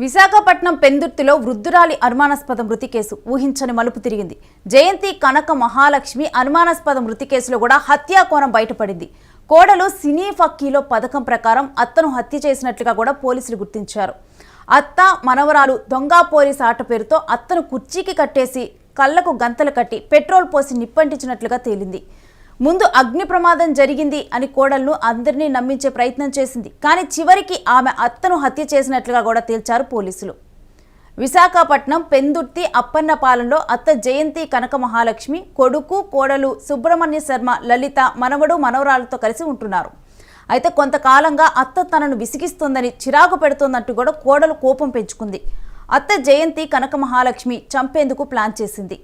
విశాఖపట్నం పెందుర్తిలో వృద్ధురాలి అనుమానాస్పద మృతి కేసు ఊహించని మలుపు తిరిగింది. జయంతి కనక మహాలక్ష్మి అనుమానాస్పద మృతి కేసులో కూడా హత్యా కోణం బయటపడింది. కోడలు సినీ ఫక్కీలో పథకం ప్రకారం అత్తను హత్య చేసినట్లుగా కూడా పోలీసులు గుర్తించారు. అత్త మనవరాలు దొంగ పోలీస్ ఆట పేరుతో అత్తను కుర్చీకి కట్టేసి కళ్లకు గంతలు కట్టి పెట్రోల్ పోసి నిప్పంటించినట్లుగా తేలింది. ముందు అగ్ని ప్రమాదం జరిగింది అని కోడలను అందరినీ నమ్మించే ప్రయత్నం చేసింది. కానీ చివరికి ఆమె అత్తను హత్య చేసినట్లుగా కూడా తేల్చారు పోలీసులు. విశాఖపట్నం పెందుర్తి అప్పన్నపాలెంలో అత్త జయంతి కనక మహాలక్ష్మి, కొడుకు కోడలు సుబ్రహ్మణ్య శర్మ, లలిత మనవడు మనవరాలతో కలిసి ఉంటున్నారు. అయితే కొంతకాలంగా అత్త తనను విసిగిస్తోందని, చిరాకు పెడుతోందంటూ కూడా కోడలు కోపం పెంచుకుంది. అత్త జయంతి కనక మహాలక్ష్మి చంపేందుకు ప్లాన్ చేసింది.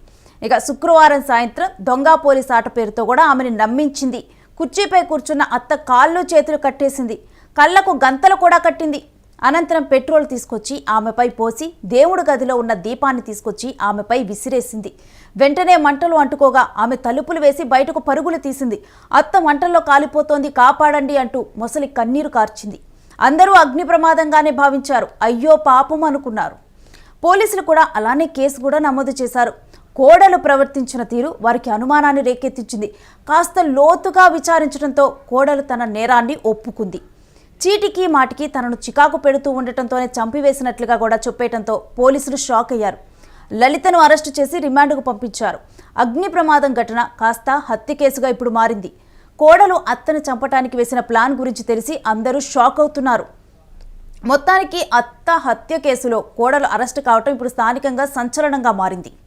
ఇక శుక్రవారం సాయంత్రం దొంగ పోలీస్ ఆట పేరుతో కూడా ఆమెను నమ్మించింది. కుర్చీపై కూర్చున్న అత్త కాళ్ళు చేతులు కట్టేసింది, కళ్లకు గంతలు కూడా కట్టింది. అనంతరం పెట్రోల్ తీసుకొచ్చి ఆమెపై పోసి దేవుడి గదిలో ఉన్న దీపాన్ని తీసుకొచ్చి ఆమెపై విసిరేసింది. వెంటనే మంటలు అంటుకోగా ఆమె తలుపులు వేసి బయటకు పరుగులు తీసింది. అత్త మంటల్లో కాలిపోతోంది, కాపాడండి అంటూ మొసలి కన్నీరు కార్చింది. అందరూ అగ్ని ప్రమాదంగానే భావించారు. అయ్యో పాపం అనుకున్నారు. పోలీసులు కూడా అలానే కేసు కూడా నమోదు చేశారు. కోడలు ప్రవర్తించిన తీరు వారికి అనుమానాన్ని రేకెత్తించింది. కాస్త లోతుగా విచారించడంతో కోడలు తన నేరాన్ని ఒప్పుకుంది. చీటికి మాటికి తనను చికాకు పెడుతూ ఉండటంతోనే చంపివేసినట్లుగా కూడా చెప్పేయడంతో పోలీసులు షాక్ అయ్యారు. లలితను అరెస్టు చేసి రిమాండ్కు పంపించారు. అగ్ని ప్రమాదం ఘటన కాస్త హత్య కేసుగా ఇప్పుడు మారింది. కోడలు అత్తను చంపటానికి వేసిన ప్లాన్ గురించి తెలిసి అందరూ షాక్ అవుతున్నారు. మొత్తానికి అత్త హత్య కేసులో కోడలు అరెస్టు కావటం ఇప్పుడు స్థానికంగా సంచలనంగా మారింది.